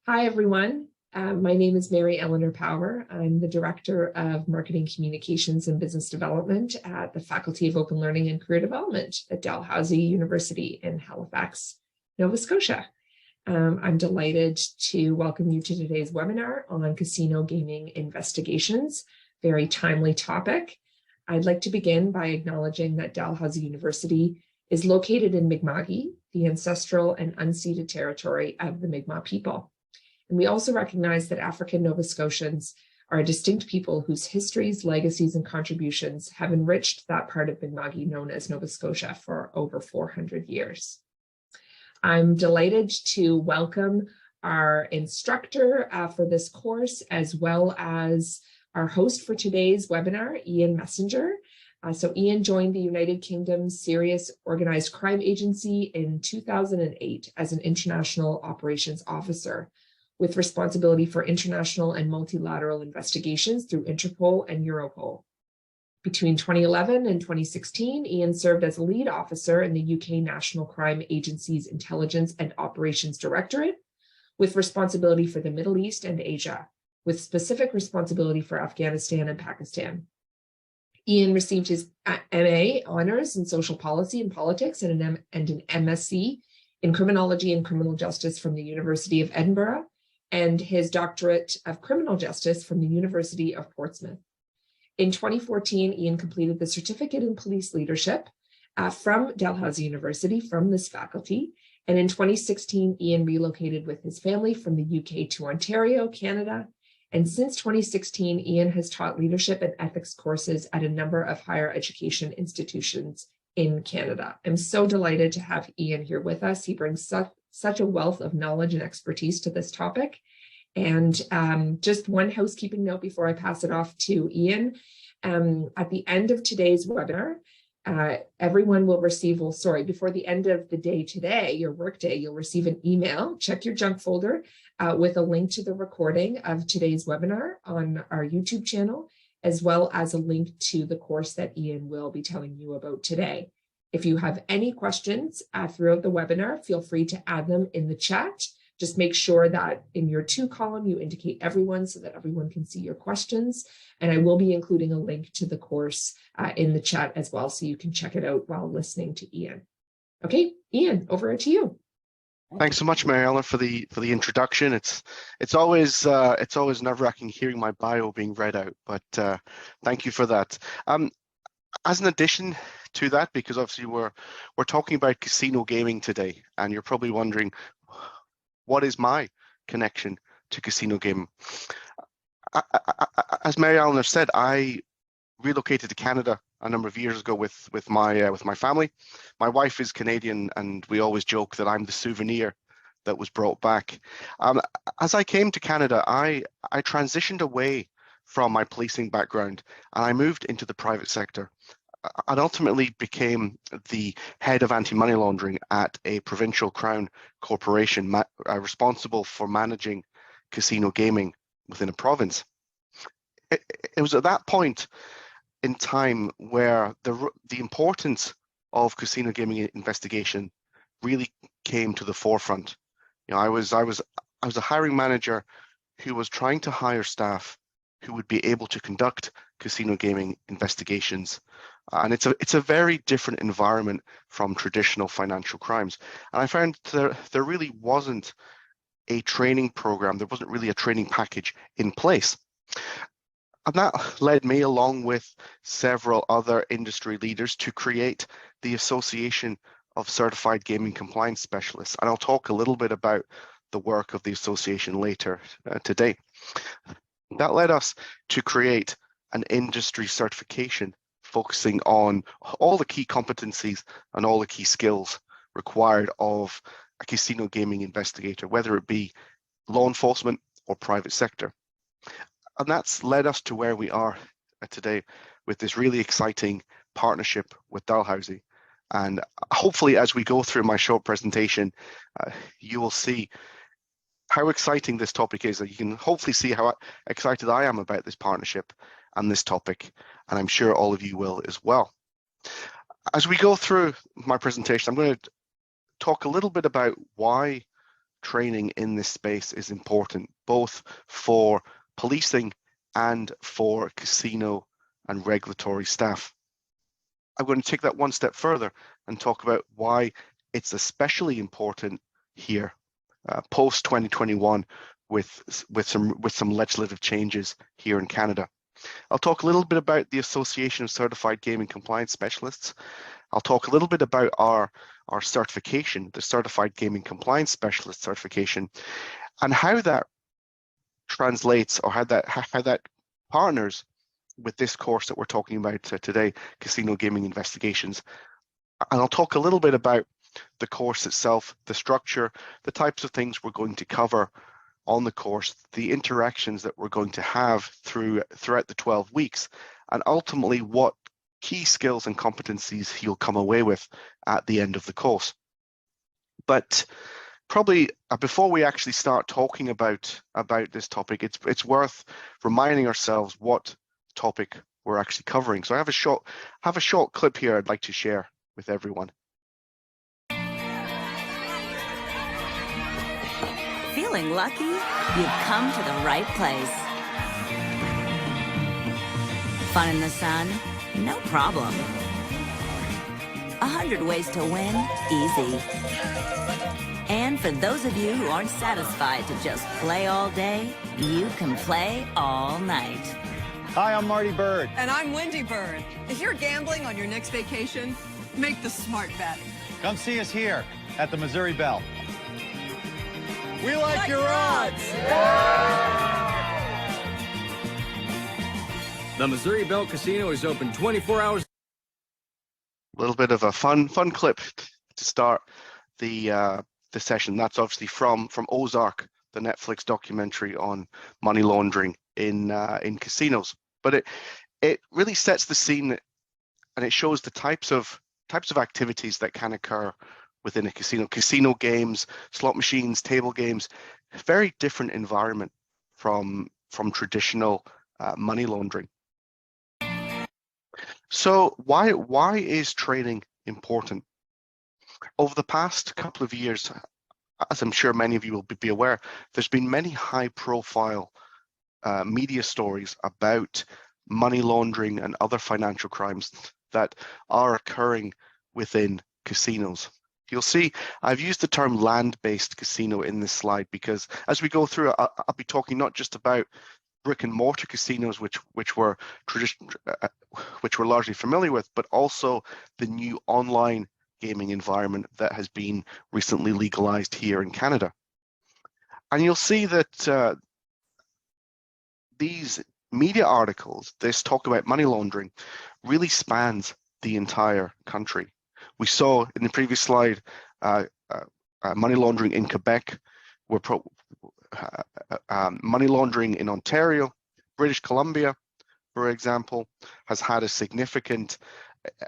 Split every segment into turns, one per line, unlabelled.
Hi, everyone. My name is Mary Eleanor Power. I'm the Director of Marketing Communications and Business Development at the Faculty of Open Learning and Career Development at Dalhousie University in Halifax, Nova Scotia. I'm delighted to welcome you to today's webinar on casino gaming investigations. Very timely topic. I'd like to begin by acknowledging that Dalhousie University is located in Mi'kma'ki, the ancestral and unceded territory of the Mi'kmaq people. And we also recognize that African Nova Scotians are a distinct people whose histories, legacies, and contributions have enriched that part of Mi'kma'ki known as Nova Scotia for over 400 years. I'm delighted to welcome our instructor for this course, as well as our host for today's webinar, Ian Messenger. So Ian joined the United Kingdom's Serious Organized Crime Agency in 2008 as an international operations officer, with responsibility for international and multilateral investigations through Interpol and Europol. Between 2011 and 2016, Ian served as a lead officer in the UK National Crime Agency's Intelligence and Operations Directorate, with responsibility for the Middle East and Asia, with specific responsibility for Afghanistan and Pakistan. Ian received his MA honors in social policy and politics and an MSc in criminology and criminal justice from the University of Edinburgh, and his doctorate of criminal justice from the University of Portsmouth. In 2014, Ian completed the certificate in police leadership from Dalhousie University, from this faculty. And in 2016, Ian relocated with his family from the UK to Ontario, Canada. And since 2016, Ian has taught leadership and ethics courses at a number of higher education institutions in Canada. I'm so delighted to have Ian here with us. He brings such a wealth of knowledge and expertise to this topic. And just one housekeeping note before I pass it off to Ian. At the end of today's webinar, everyone will receive, before the end of the day today, your workday, you'll receive an email, check your junk folder, with a link to the recording of today's webinar on our YouTube channel, as well as a link to the course that Ian will be telling you about today. If you have any questions throughout the webinar, feel free to add them in the chat. Just make sure that in your to column, you indicate everyone so that everyone can see your questions. And I will be including a link to the course in the chat as well, so you can check it out while listening to Ian. Okay, Ian, over to you.
Thanks so much, Mary Ellen, for the introduction. It's always nerve-wracking hearing my bio being read out, but thank you for that. As an addition to that, because obviously we're talking about casino gaming today, and you're probably wondering, what is my connection to casino gaming? As Mary Ellen said, I relocated to Canada a number of years ago with my family. My wife is Canadian, and we always joke that I'm the souvenir that was brought back. As I came to Canada, I transitioned away from my policing background, and I moved into the private sector, and ultimately became the head of anti-money laundering at a provincial crown corporation responsible for managing casino gaming within a province. It was at that point in time where the importance of casino gaming investigation really came to the forefront. You know, I was a hiring manager who was trying to hire staff who would be able to conduct casino gaming investigations. And it's a very different environment from traditional financial crimes. And I found there really wasn't a training program, there wasn't really a training package in place. And that led me, along with several other industry leaders, to create the Association of Certified Gaming Compliance Specialists. And I'll talk a little bit about the work of the association later today. That led us to create an industry certification focusing on all the key competencies and all the key skills required of a casino gaming investigator, whether it be law enforcement or private sector. And that's led us to where we are today with this really exciting partnership with Dalhousie. And hopefully, as we go through my short presentation, you will see how exciting this topic is. You can hopefully see how excited I am about this partnership and this topic, and I'm sure all of you will as well. As we go through my presentation, I'm going to talk a little bit about why training in this space is important, both for policing and for casino and regulatory staff. I'm going to take that one step further and talk about why it's especially important here, post 2021, with some legislative changes here in Canada. I'll talk a little bit about the Association of Certified Gaming Compliance Specialists. I'll talk a little bit about our certification, the Certified Gaming Compliance Specialist certification, and how that translates, or how that partners with this course that we're talking about today, Casino Gaming Investigations. And I'll talk a little bit about the course itself, the structure, the types of things we're going to cover on the course, the interactions that we're going to have throughout the 12 weeks, and ultimately what key skills and competencies you'll come away with at the end of the course. But probably before we actually start talking about this topic, it's worth reminding ourselves what topic we're actually covering. So I have a short clip here I'd like to share with everyone.
Feeling lucky? You've come to the right place. Fun in the sun? No problem. 100 ways to win? Easy. And for those of you who aren't satisfied to just play all day, you can play all night.
Hi, I'm Marty Bird.
And I'm Wendy Bird. If you're gambling on your next vacation, make the smart bet.
Come see us here at the Missouri Bell. We
Like
your odds!
The Missouri Bell Casino is open 24 hours.
A little bit of a fun clip to start the session. That's obviously from Ozark, the Netflix documentary on money laundering in casinos. But it really sets the scene, and it shows the types of activities that can occur within a casino. Casino games, slot machines, table games, very different environment from traditional money laundering. So why is training important? Over the past couple of years, as I'm sure many of you will be aware, there's been many high-profile media stories about money laundering and other financial crimes that are occurring within casinos. You'll see I've used the term land-based casino in this slide because as we go through, I'll be talking not just about brick and mortar casinos, which we're largely familiar with, but also the new online gaming environment that has been recently legalized here in Canada. And you'll see that these media articles, this talk about money laundering, really spans the entire country. We saw in the previous slide money laundering in Quebec, money laundering in Ontario, British Columbia, for example, has had a significant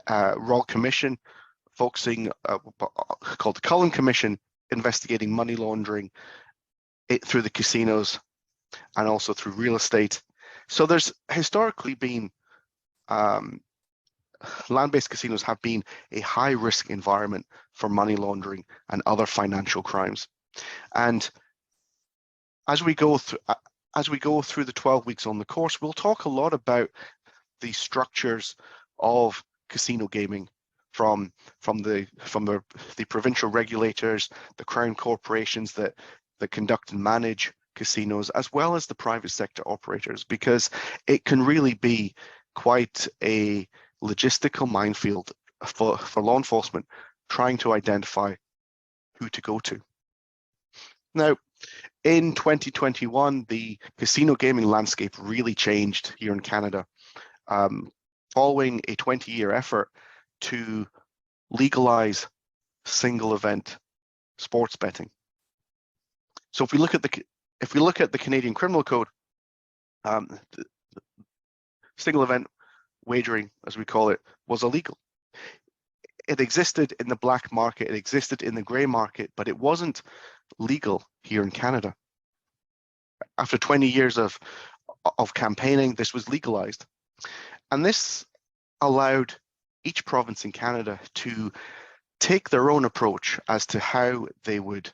Royal Commission focusing called the Cullen Commission, investigating money laundering through the casinos and also through real estate. So there's historically been land-based casinos have been a high-risk environment for money laundering and other financial crimes. And as we go through the 12 weeks on the course, we'll talk a lot about the structures of casino gaming from the provincial regulators, the crown corporations that conduct and manage casinos, as well as the private sector operators, because it can really be quite a logistical minefield for law enforcement trying to identify who to go to. Now, in 2021, the casino gaming landscape really changed here in Canada, following a 20-year effort to legalize single event sports betting. So if we look at the Canadian Criminal Code, single event wagering, as we call it, was illegal. It existed in the black market, it existed in the grey market, but it wasn't legal here in Canada. After 20 years of campaigning, this was legalized. And this allowed each province in Canada to take their own approach as to how they would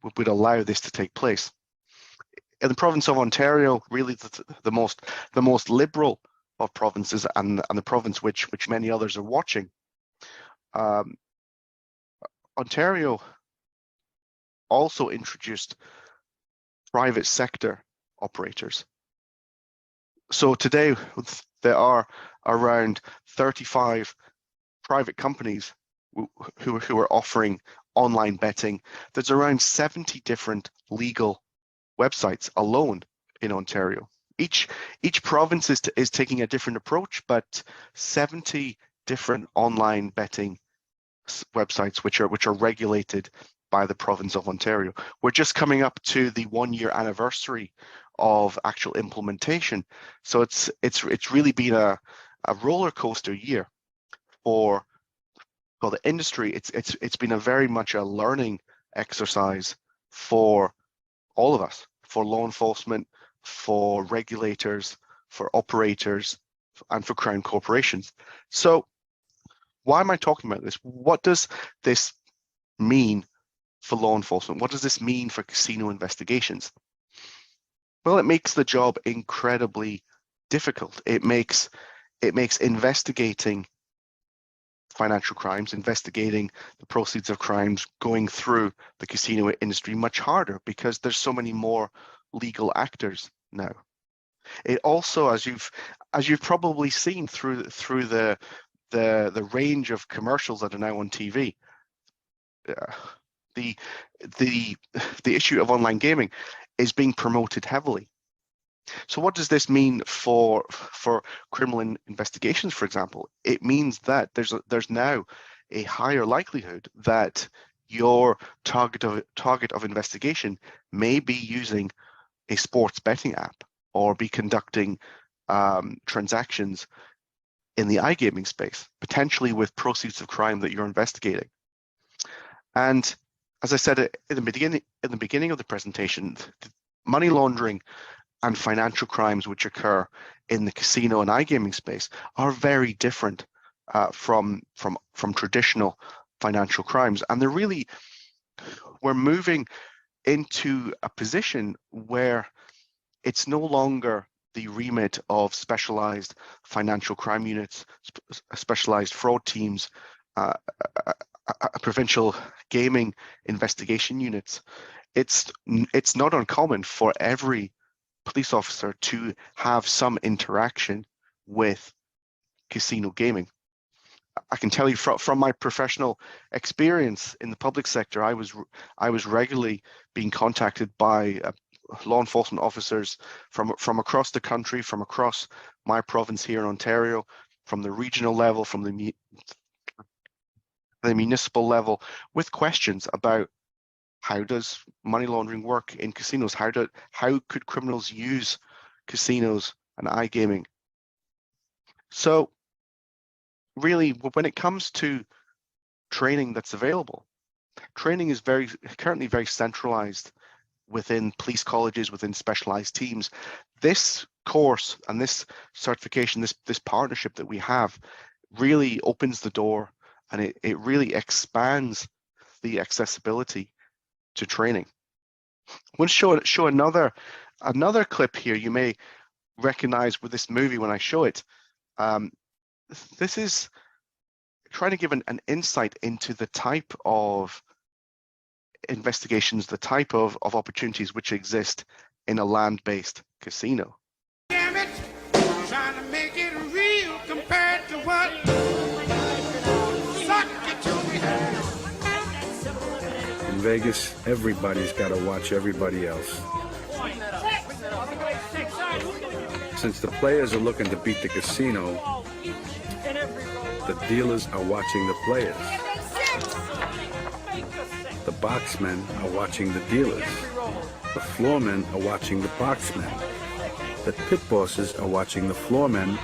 would allow this to take place. In the province of Ontario, really the most liberal of provinces, and the province which many others are watching, Ontario also introduced private sector operators. So today there are around 35 private companies who are offering online betting. There's around 70 different legal websites alone in Ontario. Each province is taking a different approach, but 70 different online betting websites which are regulated by the province of Ontario. We're just coming up to the 1-year anniversary of actual implementation, so it's really been a roller coaster year for the industry. It's been a very much a learning exercise for all of us, for law enforcement, for regulators, for operators, and for Crown corporations. So why am I talking about this? What does this mean for law enforcement? What does this mean for casino investigations? Well, it makes the job incredibly difficult. It makes investigating financial crimes, investigating the proceeds of crimes, going through the casino industry much harder, because there's so many more legal actors now. It also, as you've probably seen through the range of commercials that are now on TV, the issue of online gaming is being promoted heavily. So what does this mean for criminal investigations, for example? It means that there's now a higher likelihood that your target of investigation may be using a sports betting app, or be conducting transactions in the iGaming space, potentially with proceeds of crime that you're investigating. And as I said in the beginning of the presentation, money laundering and financial crimes which occur in the casino and iGaming space are very different from traditional financial crimes, and we're moving into a position where it's no longer the remit of specialized financial crime units, specialized fraud teams, provincial gaming investigation units. It's not uncommon for every police officer to have some interaction with casino gaming. I can tell you from my professional experience in the public sector, I was regularly being contacted by law enforcement officers from across the country, from across my province here in Ontario, from the regional level, from the municipal level, with questions about how does money laundering work in casinos? How could criminals use casinos and iGaming? So really, when it comes to training that's available, training is currently very centralized within police colleges, within specialized teams. This course and this certification, this partnership that we have, really opens the door, and it really expands the accessibility to training. I want to show another clip here. You may recognize with this movie when I show it. This is trying to give an insight into the type of investigations, the type of opportunities which exist in a land-based casino.
Damn it, trying to make it real compared to what sucked it to me.
In Vegas, everybody's got to watch everybody else. Since the players are looking to beat the casino, the dealers are watching the players. The boxmen are watching the dealers. The floormen are watching the boxmen. The pit bosses are watching the floormen.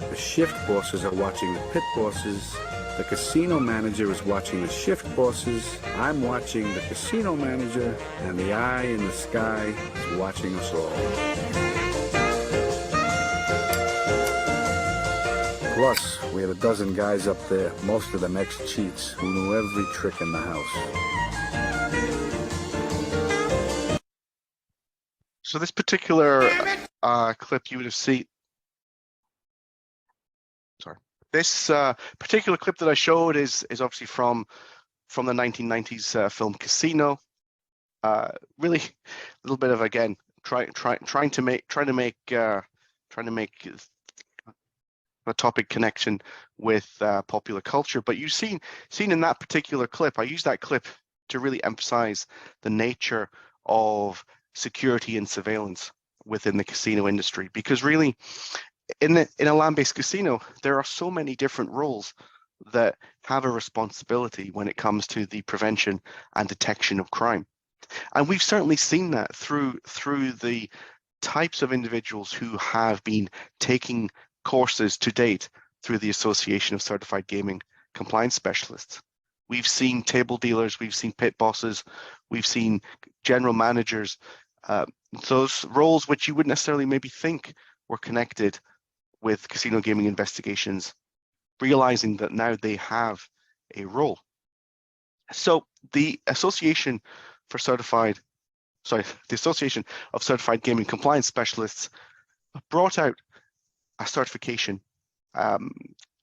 The shift bosses are watching the pit bosses. The casino manager is watching the shift bosses. I'm watching the casino manager, and the eye in the sky is watching us all. Plus, we had a dozen guys up there, most of them ex-cheats, who knew every trick in the house.
So this particular clip you would have seen. Sorry, this particular clip that I showed is obviously from the 1990s film Casino. Really, a little bit of, again, trying to make a topic connection with popular culture. But you've seen in that particular clip, I use that clip to really emphasize the nature of security and surveillance within the casino industry, because really in a land-based casino, there are so many different roles that have a responsibility when it comes to the prevention and detection of crime. And we've certainly seen that through the types of individuals who have been taking courses to date through the Association of Certified Gaming Compliance Specialists. We've seen table dealers, we've seen pit bosses, we've seen general managers, those roles which you wouldn't necessarily maybe think were connected with casino gaming investigations, realizing that now they have a role. So the Association of Certified Gaming Compliance Specialists brought out a certification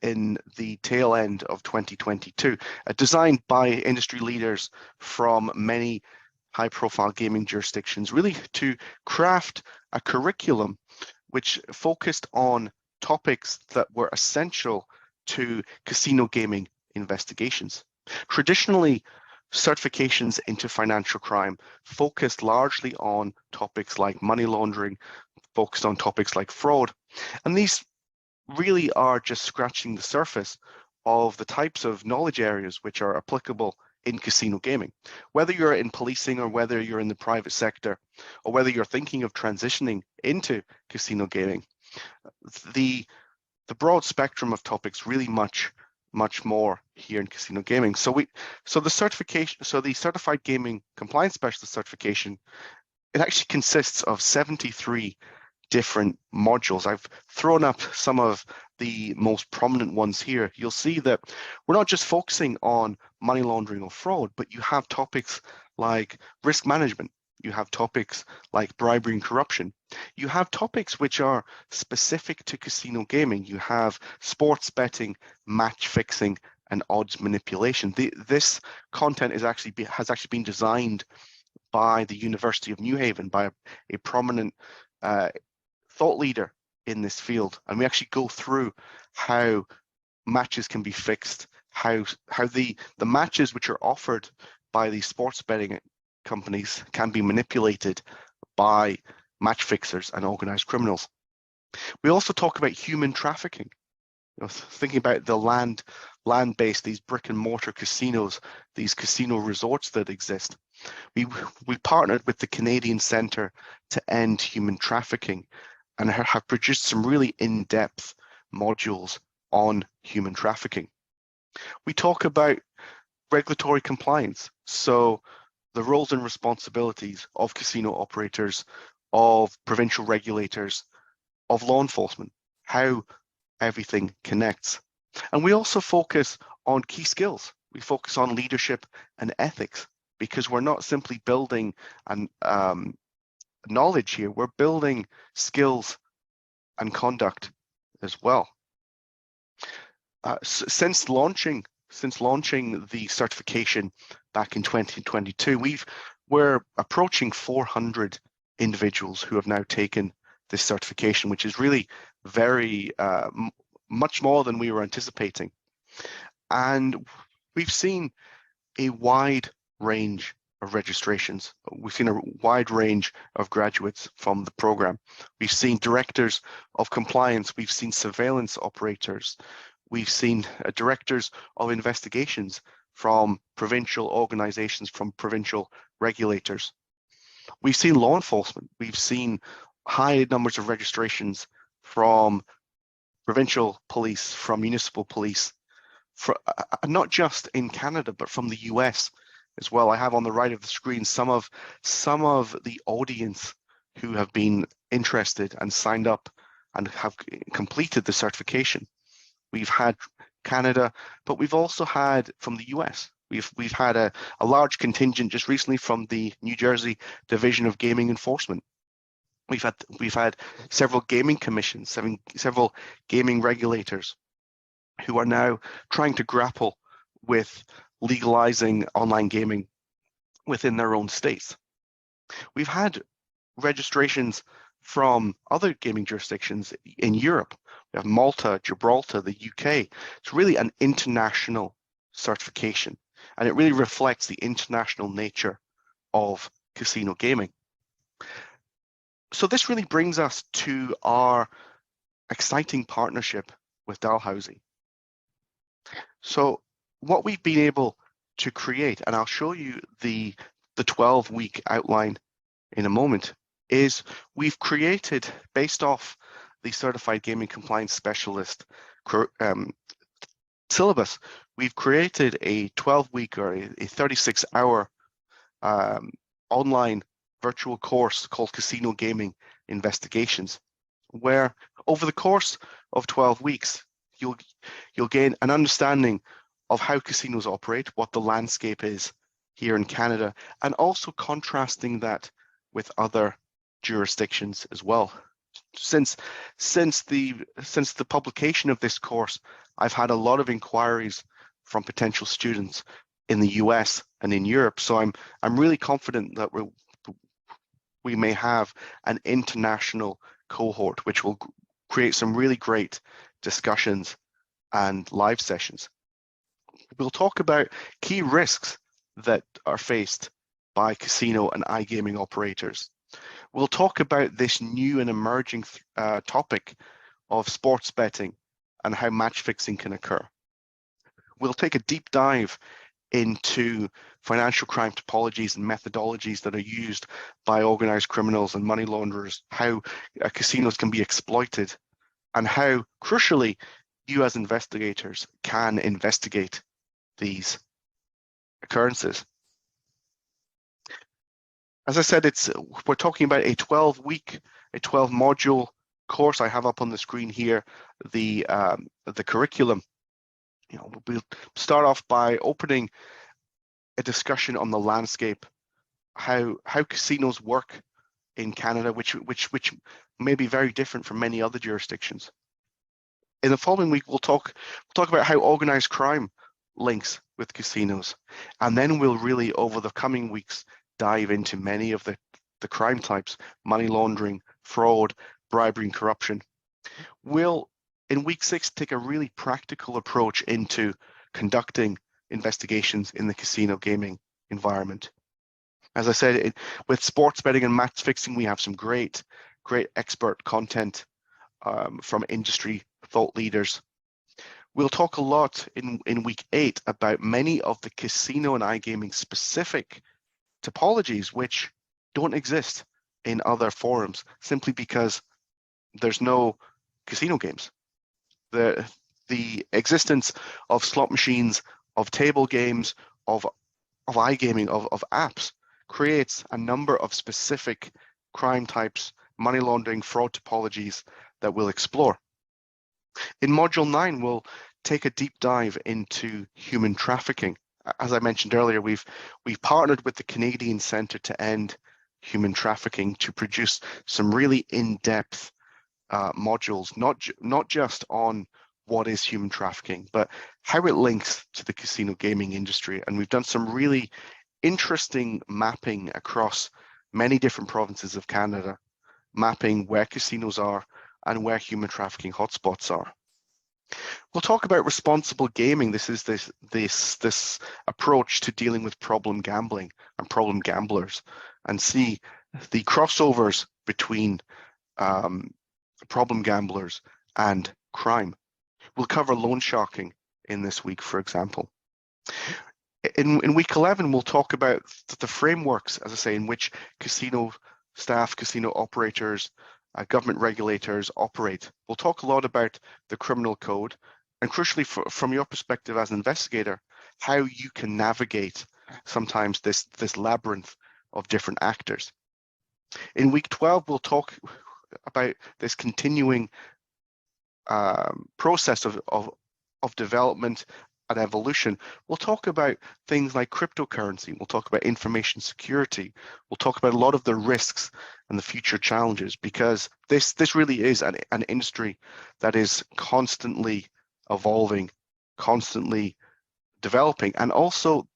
in the tail end of 2022, designed by industry leaders from many high-profile gaming jurisdictions, really to craft a curriculum which focused on topics that were essential to casino gaming investigations. Traditionally, certifications into financial crime focused largely on topics like money laundering, focused on topics like fraud, and these really are just scratching the surface of the types of knowledge areas which are applicable in casino gaming. Whether you're in policing or whether you're in the private sector or whether you're thinking of transitioning into casino gaming, the broad spectrum of topics really much more here in casino gaming. So the Certified Gaming Compliance Specialist certification, it actually consists of 73 different modules. I've thrown up some of the most prominent ones here. You'll see that we're not just focusing on money laundering or fraud, but you have topics like risk management. You have topics like bribery and corruption. You have topics which are specific to casino gaming. You have sports betting, match fixing, and odds manipulation. This content has actually been designed by the University of New Haven, by a prominent thought leader in this field, and we actually go through how matches can be fixed, how the matches which are offered by these sports betting companies can be manipulated by match fixers and organized criminals. We also talk about human trafficking. Thinking about the land-based, these brick and mortar casinos, these casino resorts that exist. We partnered with the Canadian Centre to End Human Trafficking and have produced some really in-depth modules on human trafficking. We talk about regulatory compliance, so the roles and responsibilities of casino operators, of provincial regulators, of law enforcement, how everything connects. And we also focus on key skills. We focus on leadership and ethics, because we're not simply building knowledge here, we're building skills and conduct as well. Since launching the certification back in 2022, we're approaching 400 individuals who have now taken this certification, which is really very much more than we were anticipating. And we've seen a wide range of registrations. We've seen a wide range of graduates from the program. We've seen directors of compliance, we've seen surveillance operators, we've seen directors of investigations from provincial organizations, from provincial regulators. We've seen law enforcement, we've seen high numbers of registrations from provincial police, from municipal police, not just in Canada, but from the US as well. I have on the right of the screen some of the audience who have been interested and signed up and have completed the certification. We've had Canada, but we've also had from the US. We've had a large contingent just recently from the New Jersey Division of Gaming Enforcement. We've had several gaming commissions, several gaming regulators who are now trying to grapple with legalizing online gaming within their own states. We've had registrations from other gaming jurisdictions in Europe. We have Malta, Gibraltar, the UK. It's really an international certification, and it really reflects the international nature of casino gaming. So this really brings us to our exciting partnership with Dalhousie. So what we've been able to create, and I'll show you the 12-week outline in a moment, is we've created, based off the Certified Gaming Compliance Specialist syllabus, we've created a 12-week or a 36-hour online virtual course called Casino Gaming Investigations, where over the course of 12 weeks, you'll gain an understanding of how casinos operate, what the landscape is here in Canada, and also contrasting that with other jurisdictions as well. Since the publication of this course, I've had a lot of inquiries from potential students in the US and in Europe. So I'm really confident that we may have an international cohort, which will create some really great discussions and live sessions. We'll talk about key risks that are faced by casino and iGaming operators. We'll talk about this new and emerging topic of sports betting and how match fixing can occur. We'll take a deep dive into financial crime topologies and methodologies that are used by organized criminals and money launderers, how casinos can be exploited, and how, crucially, you as investigators can investigate these occurrences. As I said, we're talking about a 12-module course. I have up on the screen here the curriculum. We'll start off by opening a discussion on the landscape, how casinos work in Canada, which may be very different from many other jurisdictions. In the following week, we'll talk about how organized crime links with casinos, and then we'll really, over the coming weeks, dive into many of the crime types: money laundering, fraud, bribery, and corruption. We'll, in week 6, take a really practical approach into conducting investigations in the casino gaming environment. As I said, with sports betting and match fixing, we have some great expert content from industry thought leaders. We'll talk a lot in week 8 about many of the casino and iGaming specific topologies which don't exist in other forums, simply because there's no casino games. The existence of slot machines, of table games, of iGaming, of apps creates a number of specific crime types, money laundering, fraud topologies that we'll explore. In Module 9, we'll take a deep dive into human trafficking. As I mentioned earlier, we've partnered with the Canadian Centre to End Human Trafficking to produce some really in-depth modules, not just on what is human trafficking, but how it links to the casino gaming industry. And we've done some really interesting mapping across many different provinces of Canada, mapping where casinos are and where human trafficking hotspots are. We'll talk about responsible gaming. This is this approach to dealing with problem gambling and problem gamblers, and see the crossovers between problem gamblers and crime. We'll cover loan sharking in this week, for example. In week 11, we'll talk about the frameworks, as I say, in which casino staff, casino operators, government regulators operate. We'll talk a lot about the criminal code, and crucially, from your perspective as an investigator, how you can navigate sometimes this labyrinth of different actors. In week 12, we'll talk about this continuing process of development and evolution. We'll talk about things like cryptocurrency. We'll talk about information security. We'll talk about a lot of the risks and the future challenges, because this really is an industry that is constantly evolving, constantly developing, and also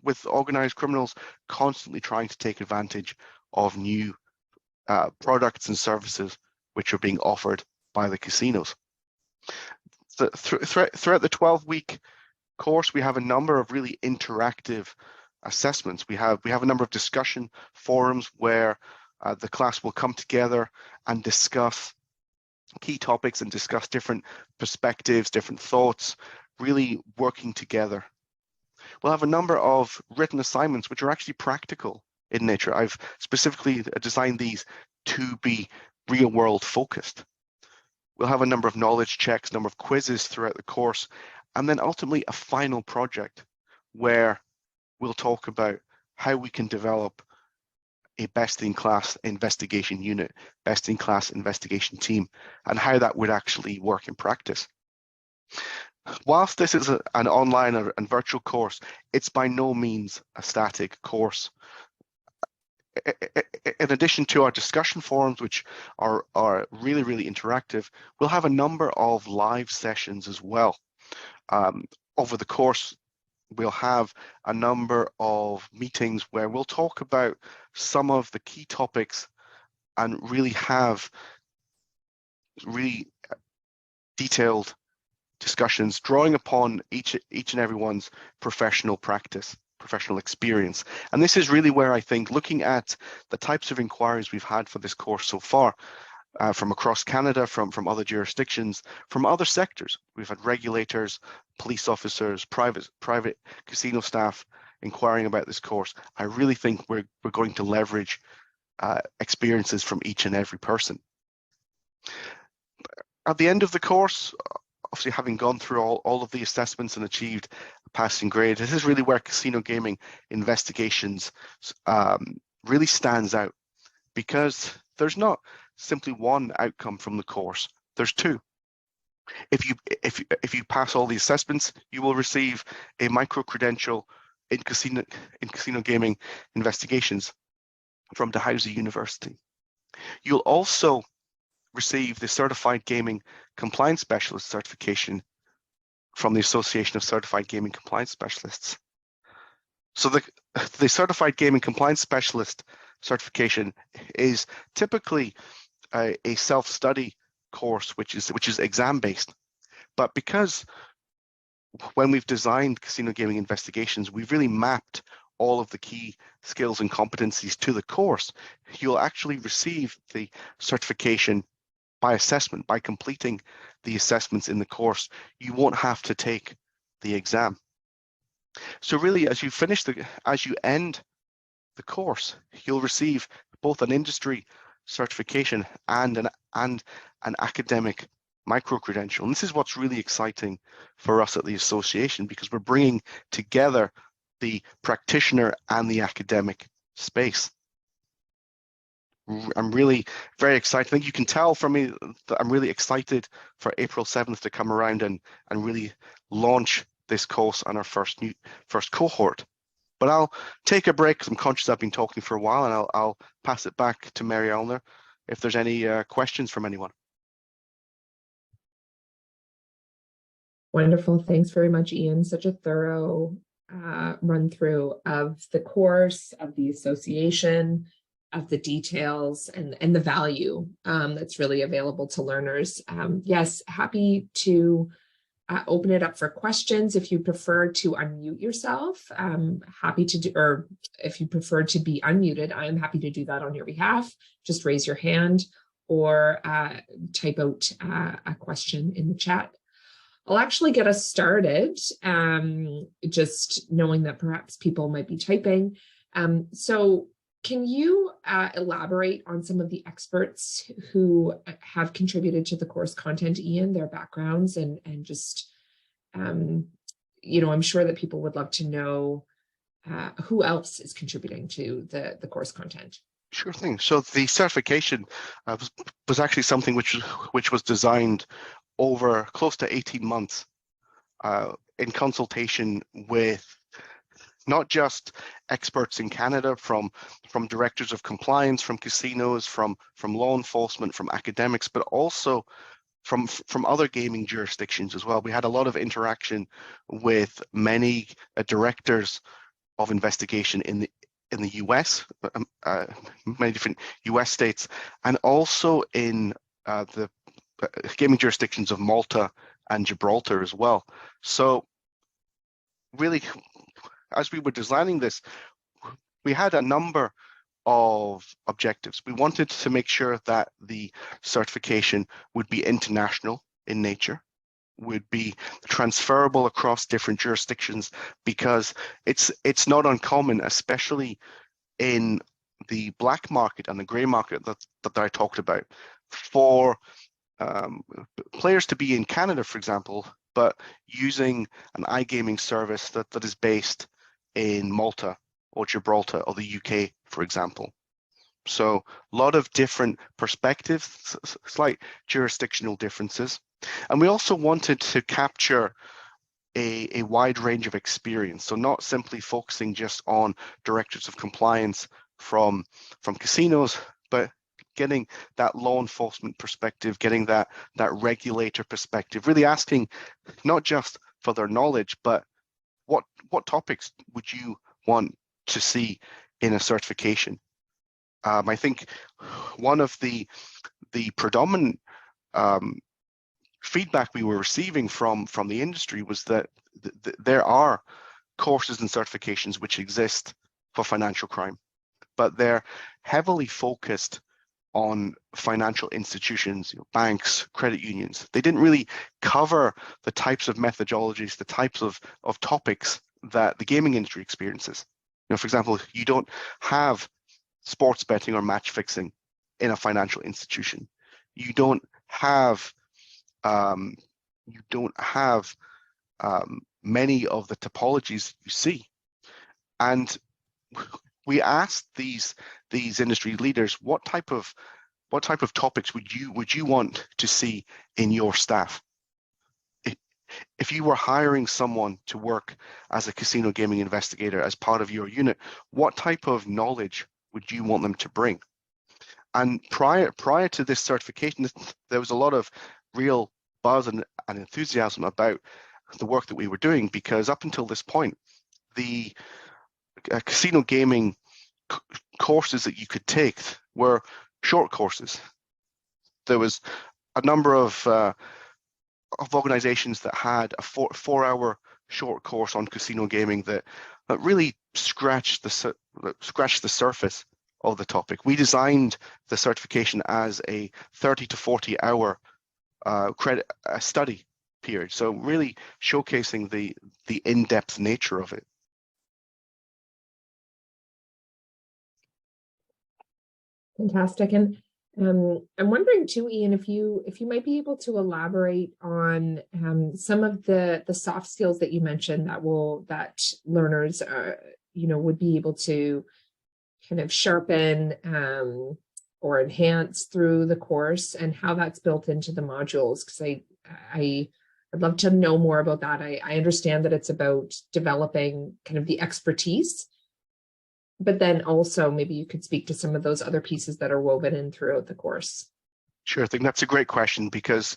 with organized criminals constantly trying to take advantage of new products and services which are being offered by the casinos. Throughout the 12-week course, we have a number of really interactive assessments. We have a number of discussion forums where the class will come together and discuss key topics and discuss different perspectives, different thoughts, really working together. We'll have a number of written assignments which are actually practical in nature. I've specifically designed these to be real-world focused. We'll have a number of knowledge checks, number of quizzes throughout the course, and then ultimately a final project where we'll talk about how we can develop a best-in-class investigation unit, best-in-class investigation team, and how that would actually work in practice. Whilst this is an online and virtual course, it's by no means a static course. In addition to our discussion forums, which are really, really interactive, we'll have a number of live sessions as well. Over the course, we'll have a number of meetings where we'll talk about some of the key topics and really have really detailed discussions, drawing upon each and everyone's professional practice, professional experience. And this is really where I think, looking at the types of inquiries we've had for this course so far, from across Canada, from other jurisdictions, from other sectors. We've had regulators, police officers, private casino staff inquiring about this course. I really think we're going to leverage experiences from each and every person. At the end of the course, obviously having gone through all of the assessments and achieved a passing grade, this is really where casino gaming investigations really stands out, because there's not simply one outcome from the course, there's two. If you pass all the assessments, you will receive a microcredential in casino gaming investigations from Dalhousie University. You'll also receive the Certified Gaming Compliance Specialist certification from the Association of Certified Gaming Compliance Specialists. So the Certified Gaming Compliance Specialist certification is typically a self-study course, which is exam-based. But because when we've designed casino gaming investigations, we've really mapped all of the key skills and competencies to the course, you'll actually receive the certification by assessment, by completing the assessments in the course. You won't have to take the exam. So really, as you end the course, you'll receive both an industry certification and an academic microcredential. And this is what's really exciting for us at the association, because we're bringing together the practitioner and the academic space. I'm really very excited. I think you can tell from me that I'm really excited for April 7th to come around and really launch this course on our first cohort. But I'll take a break because I'm conscious I've been talking for a while, and I'll pass it back to Mary Eleanor if there's any questions from anyone.
Wonderful. Thanks very much, Ian. Such a thorough run through of the course, of the association, of the details, and the value that's really available to learners. Yes, happy to open it up for questions. If you prefer to unmute yourself, happy to do, or if you prefer to be unmuted, I'm happy to do that on your behalf. Just raise your hand or type out a question in the chat. I'll actually get us started, just knowing that perhaps people might be typing. So can you elaborate on some of the experts who have contributed to the course content, Ian, their backgrounds, and just, you know, I'm sure that people would love to know who else is contributing to the course content.
Sure thing. So the certification was actually something which was designed over close to 18 months in consultation with not just experts in Canada, from directors of compliance, from casinos, from law enforcement, from academics, but also from other gaming jurisdictions as well. We had a lot of interaction with many directors of investigation in the US, many different US states, and also in the gaming jurisdictions of Malta and Gibraltar as well. So really, as we were designing this, we had a number of objectives. We wanted to make sure that the certification would be international in nature, would be transferable across different jurisdictions, because it's not uncommon, especially in the black market and the gray market that I talked about, for players to be in Canada, for example, but using an iGaming service that is based in Malta or Gibraltar or the UK, for example. So a lot of different perspectives, slight jurisdictional differences. And we also wanted to capture a wide range of experience. So not simply focusing just on directors of compliance from casinos, but getting that law enforcement perspective, getting that regulator perspective, really asking not just for their knowledge, but what topics would you want to see in a certification? I think one of the predominant feedback we were receiving from the industry was that there are courses and certifications which exist for financial crime, but they're heavily focused on financial institutions, banks, credit unions. They didn't really cover the types of methodologies, the types of topics that the gaming industry experiences. For example, you don't have sports betting or match fixing in a financial institution. You don't have many of the topologies you see. And we asked these industry leaders, what type of topics would you want to see in your staff? If you were hiring someone to work as a casino gaming investigator as part of your unit, what type of knowledge would you want them to bring? And prior to this certification, there was a lot of real buzz and enthusiasm about the work that we were doing, because up until this point, the casino gaming courses that you could take were short courses. There was a number of organizations that had a four-hour short course on casino gaming that really scratched the surface of the topic. We designed the certification as a 30 to 40 hour credit study period, so really showcasing the in-depth nature of it.
Fantastic. And I'm wondering too, Ian, if you might be able to elaborate on some of the soft skills that you mentioned that learners would be able to kind of sharpen or enhance through the course, and how that's built into the modules, because I'd love to know more about that. I understand that it's about developing kind of the expertise, but then also maybe you could speak to some of those other pieces that are woven in throughout the course.
Sure, I think that's a great question, because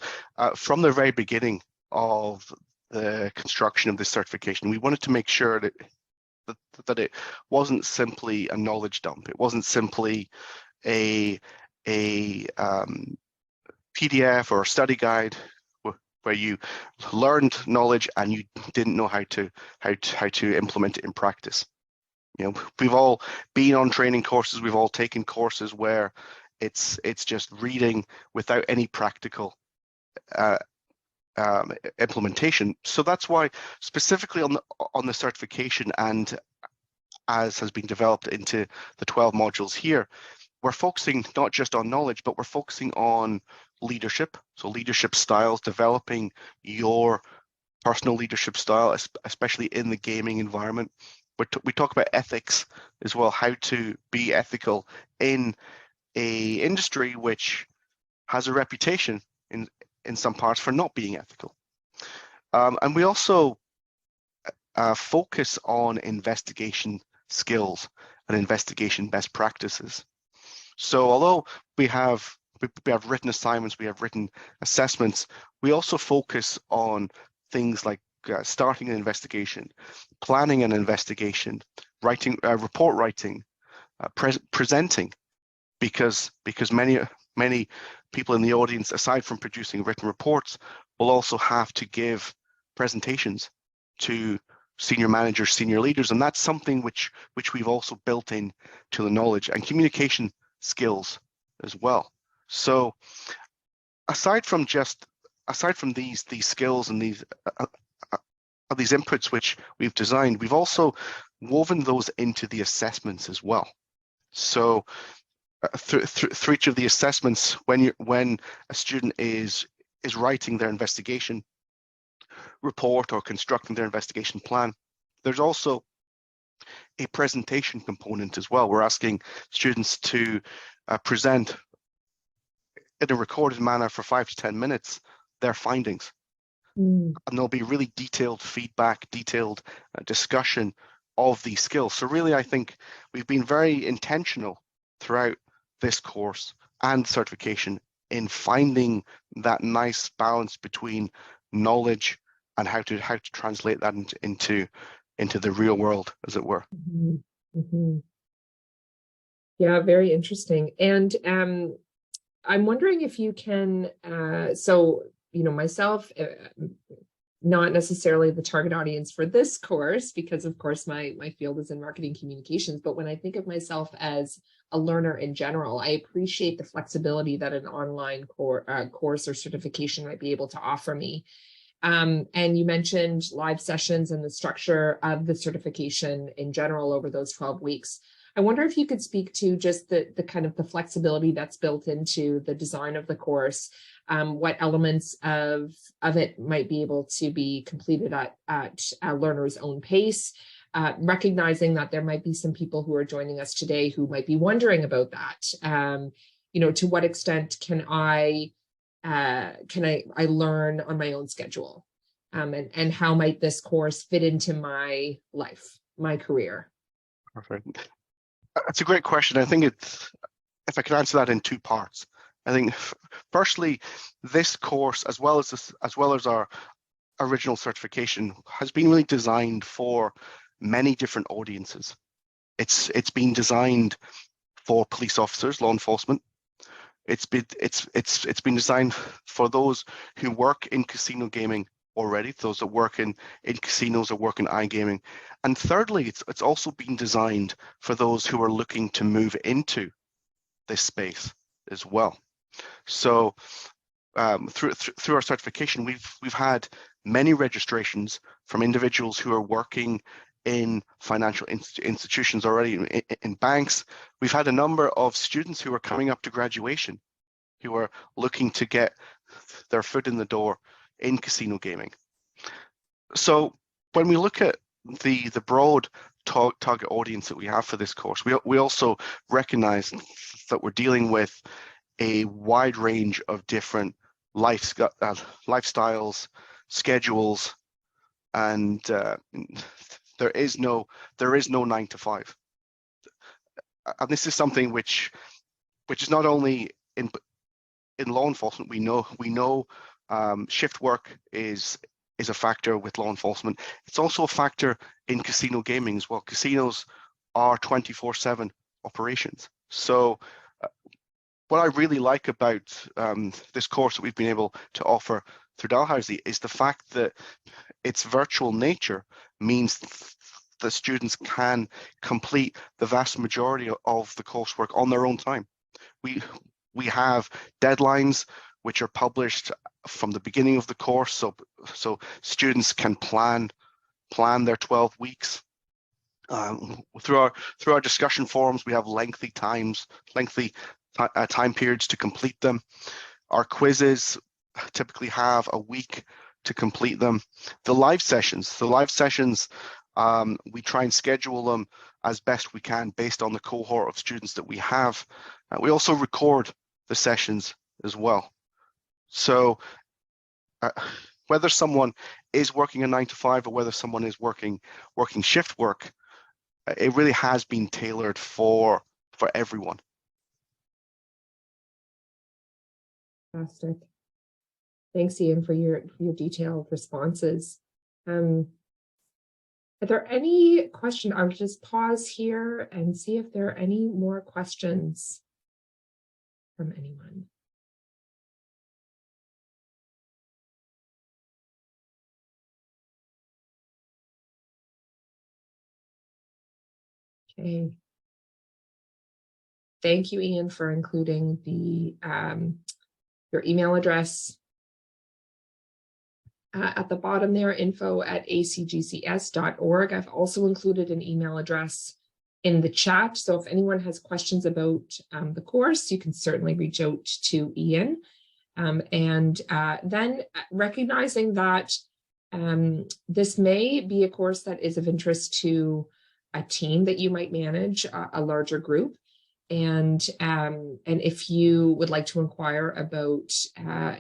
from the very beginning of the construction of this certification, we wanted to make sure that it wasn't simply a knowledge dump. It wasn't simply a PDF or a study guide where you learned knowledge and you didn't know how to implement it in practice. We've all been on training courses, we've all taken courses where it's just reading without any practical implementation. So that's why specifically on the certification, and as has been developed into the 12 modules here, we're focusing not just on knowledge, but we're focusing on leadership. So leadership styles, developing your personal leadership style, especially in the gaming environment. We talk about ethics as well, how to be ethical in a industry which has a reputation in some parts for not being ethical. And we also focus on investigation skills and investigation best practices. So although we have written assignments, we have written assessments, we also focus on things like starting an investigation, planning an investigation, writing report writing, presenting, because many people in the audience, aside from producing written reports, will also have to give presentations to senior managers, senior leaders, and that's something which we've also built in to the knowledge and communication skills as well. So aside from these skills and these inputs which we've designed, we've also woven those into the assessments as well. So through each of the assessments, when a student is writing their investigation report or constructing their investigation plan, there's also a presentation component as well. We're asking students to present in a recorded manner for 5 to 10 minutes their findings. And there'll be really detailed feedback, detailed discussion of these skills. So really, I think we've been very intentional throughout this course and certification in finding that nice balance between knowledge and how to translate that into the real world, as it were.
Yeah, very interesting. And I'm wondering if you can, so, myself, not necessarily the target audience for this course, because of course my field is in marketing communications, but when I think of myself as a learner in general, I appreciate the flexibility that an online course or certification might be able to offer me. And you mentioned live sessions and the structure of the certification in general over those 12 weeks. I wonder if you could speak to just the kind of the flexibility that's built into the design of the course, what elements of it might be able to be completed at a learner's own pace, recognizing that there might be some people who are joining us today who might be wondering about that. To what extent can I learn on my own schedule, and how might this course fit into my life, my career?
Perfect. That's a great question. I think if I can answer that in two parts. I think firstly, this course, as well as our original certification, has been really designed for many different audiences. It's been designed for police officers, law enforcement. It's been designed for those who work in casino gaming already, those that work in casinos or work in iGaming. And thirdly, it's also been designed for those who are looking to move into this space as well. So through our certification, we've had many registrations from individuals who are working in financial institutions already, in banks. We've had a number of students who are coming up to graduation, who are looking to get their foot in the door in casino gaming. So when we look at the broad target audience that we have for this course, we also recognize that we're dealing with a wide range of different lifestyles, schedules, and there is no 9 to 5. And this is something which is not only in law enforcement. We know shift work is a factor with law enforcement. It's also a factor in casino gaming as well. Casinos are 24/7 operations. So what I really like about this course that we've been able to offer through Dalhousie is the fact that its virtual nature means that students can complete the vast majority of the coursework on their own time. We have deadlines which are published from the beginning of the course, so students can plan their 12 weeks. Through our discussion forums, we have lengthy time periods to complete them. Our quizzes typically have a week to complete them. The live sessions, we try and schedule them as best we can based on the cohort of students that we have. We also record the sessions as well. So whether someone is working a 9 to 5 or whether someone is working shift work, it really has been tailored for everyone.
Fantastic. Thanks, Ian, for your detailed responses. Are there any questions? I'll just pause here and see if there are any more questions from anyone. Okay. Thank you, Ian, for including the your email address at the bottom there, info@acgcs.org. I've also included an email address in the chat. So if anyone has questions about the course, you can certainly reach out to Ian. Then recognizing that this may be a course that is of interest to a team that you might manage, a larger group. And if you would like to inquire about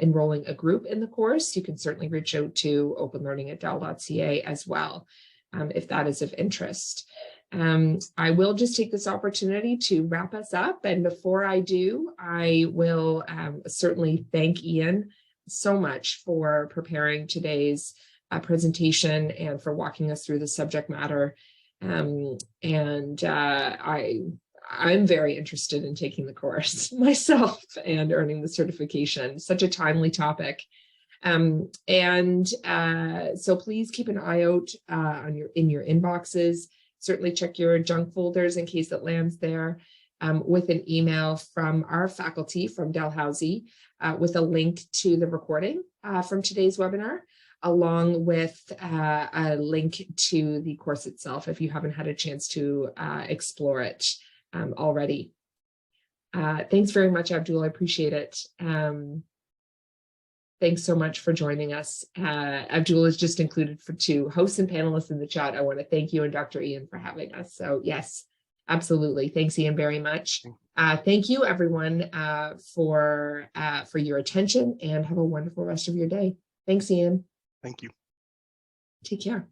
enrolling a group in the course, you can certainly reach out to openlearning@dal.ca as well, if that is of interest. I will just take this opportunity to wrap us up. And before I do, I will certainly thank Ian so much for preparing today's presentation and for walking us through the subject matter. I'm very interested in taking the course myself and earning the certification. Such a timely topic. So please keep an eye out in your inboxes. Certainly check your junk folders in case it lands there with an email from our faculty from Dalhousie with a link to the recording from today's webinar, along with a link to the course itself if you haven't had a chance to explore it already. Thanks very much, Abdul. I appreciate it. Thanks so much for joining us. Abdul is just included for 2 hosts and panelists in the chat. I want to thank you and Dr. Ian for having us. So yes, absolutely. Thanks, Ian, very much. Thank you, everyone, for your attention, and have a wonderful rest of your day. Thanks, Ian.
Thank you.
Take care.